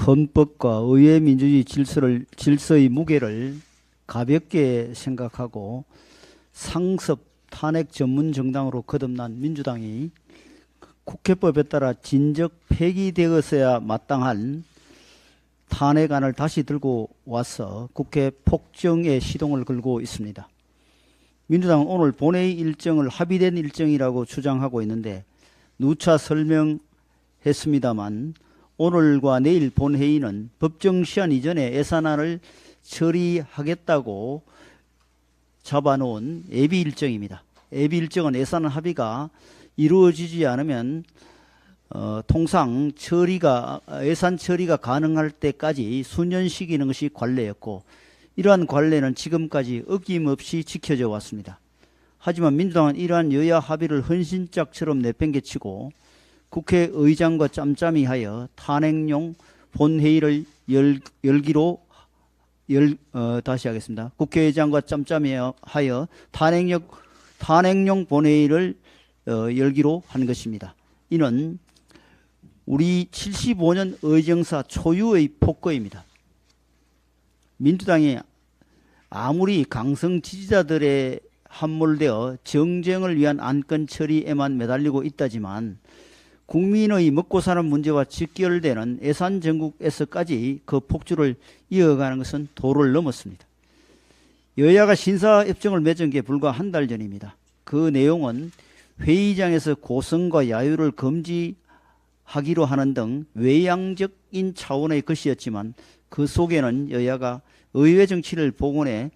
헌법과 의회 민주주의 질서의 무게를 가볍게 생각하고 상습 탄핵 전문 정당으로 거듭난 민주당이 국회법에 따라 진즉 폐기되었어야 마땅한 탄핵안을 다시 들고 와서 국회 폭정의 시동을 걸고 있습니다. 민주당은 오늘 본회의 일정을 합의된 일정이라고 주장하고 있는데 누차 설명했습니다만 오늘과 내일 본회의는 법정 시한 이전에 예산안을 처리하겠다고 잡아놓은 예비 일정입니다. 예비 일정은 예산 합의가 이루어지지 않으면 통상 예산 처리가 가능할 때까지 수년시키는 것이 관례였고 이러한 관례는 지금까지 어김없이 지켜져 왔습니다. 하지만 민주당은 이러한 여야 합의를 헌신짝처럼 내팽개치고 국회의장과 짬짬이 하여 탄핵용 본회의를 열기로 다시 하겠습니다. 국회의장과 짬짬이 하여 탄핵용 본회의를 열기로 한 것입니다. 이는 우리 75년 의정사 초유의 폭거입니다. 민주당이 아무리 강성 지지자들의 함몰되어 정쟁을 위한 안건 처리에만 매달리고 있다지만 국민의 먹고 사는 문제와 직결되는 예산 정국에서까지 그 폭주를 이어가는 것은 도를 넘었습니다. 여야가 신사협정을 맺은 게 불과 한 달 전입니다. 그 내용은 회의장에서 고성과 야유를 금지하기로 하는 등 외양적인 차원의 것이었지만 그 속에는 여야가 의회 정치를 복원해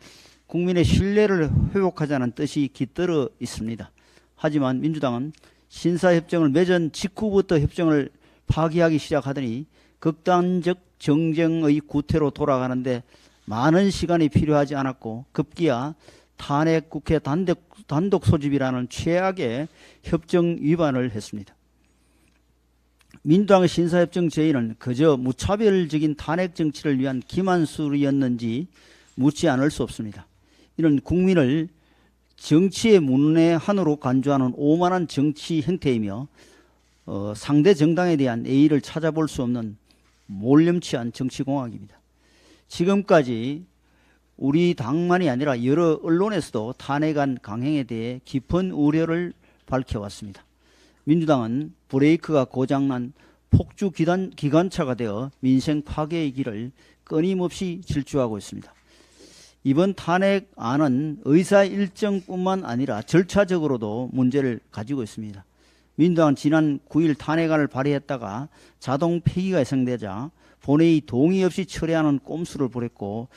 국민의 신뢰를 회복하자는 뜻이 깃들어 있습니다. 하지만 민주당은 신사협정을 맺은 직후부터 협정을 파기하기 시작하더니 극단적 정쟁의 구태로 돌아가는데 많은 시간이 필요하지 않았고 급기야 탄핵 국회 단독 소집이라는 최악의 협정 위반을 했습니다. 민주당의 신사협정 제의는 그저 무차별적인 탄핵 정치를 위한 기만술이었는지 묻지 않을 수 없습니다. 이는 국민을 정치의 문외한으로 간주하는 오만한 정치 행태이며 상대 정당에 대한 예의를 찾아볼 수 없는 몰염치한 정치공학입니다. 지금까지 우리 당만이 아니라 여러 언론에서도 탄핵안 강행에 대해 깊은 우려를 밝혀왔습니다. 민주당은 브레이크가 고장난 폭주 기관차가 되어 민생 파괴의 길을 끊임없이 질주하고 있습니다. 이번 탄핵안은 의사 일정뿐만 아니라 절차적으로도 문제를 가지고 있습니다. 민주당은 지난 9일 탄핵안을 발의했다가 자동 폐기가 예상되자 본회의 동의 없이 철회하는 꼼수를 부렸고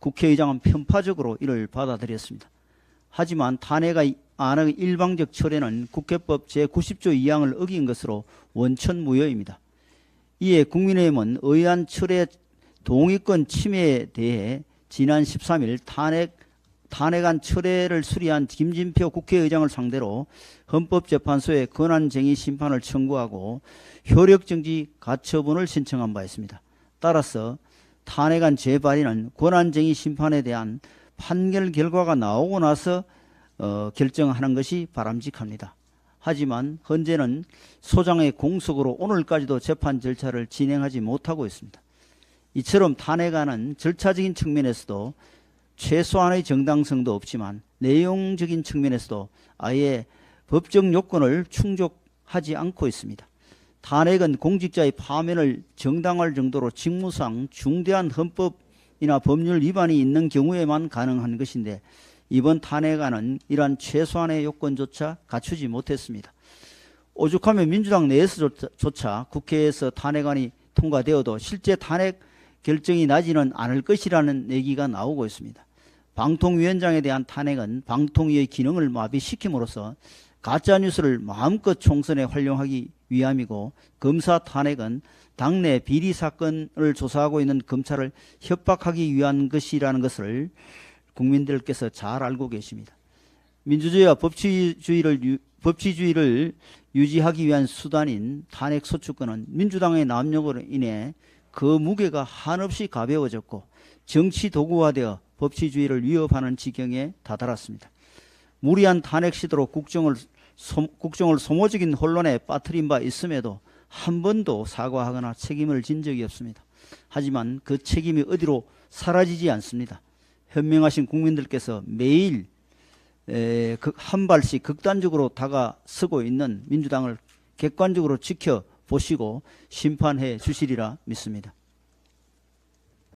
국회의장은 편파적으로 이를 받아들였습니다. 하지만 탄핵안의 일방적 철회는 국회법 제90조 2항을 어긴 것으로 원천무효입니다. 이에 국민의힘은 의안 철회 동의권 침해에 대해 지난 13일 탄핵안 철회를 수리한 김진표 국회의장을 상대로 헌법재판소에 권한쟁의 심판을 청구하고 효력정지 가처분을 신청한 바 있습니다. 따라서 탄핵안 재발의는 권한쟁의 심판에 대한 판결 결과가 나오고 나서 결정하는 것이 바람직합니다. 하지만 현재는 소장의 공석으로 오늘까지도 재판 절차를 진행하지 못하고 있습니다. 이처럼 탄핵안은 절차적인 측면에서도 최소한의 정당성도 없지만 내용적인 측면에서도 아예 법적 요건을 충족하지 않고 있습니다. 탄핵은 공직자의 파면을 정당화할 정도로 직무상 중대한 헌법이나 법률 위반이 있는 경우에만 가능한 것인데 이번 탄핵안은 이러한 최소한의 요건조차 갖추지 못했습니다. 오죽하면 민주당 내에서조차 국회에서 탄핵안이 통과되어도 실제 탄핵 결정이 나지는 않을 것이라는 얘기가 나오고 있습니다. 방통위원장에 대한 탄핵은 방통위의 기능을 마비시킴으로써 가짜뉴스를 마음껏 총선에 활용하기 위함이고 검사 탄핵은 당내 비리 사건을 조사하고 있는 검찰을 협박하기 위한 것이라는 것을 국민들께서 잘 알고 계십니다. 민주주의와 법치주의를 유지하기 위한 수단인 탄핵 소추권은 민주당의 남용으로 인해 그 무게가 한없이 가벼워졌고 정치 도구화되어 법치주의를 위협하는 지경에 다다랐습니다. 무리한 탄핵 시도로 국정을 소모적인 혼란에 빠뜨린 바 있음에도 한 번도 사과하거나 책임을 진 적이 없습니다. 하지만 그 책임이 어디로 사라지지 않습니다. 현명하신 국민들께서 매일 한 발씩 극단적으로 다가서고 있는 민주당을 객관적으로 지켜보시고 심판해 주시리라 믿습니다.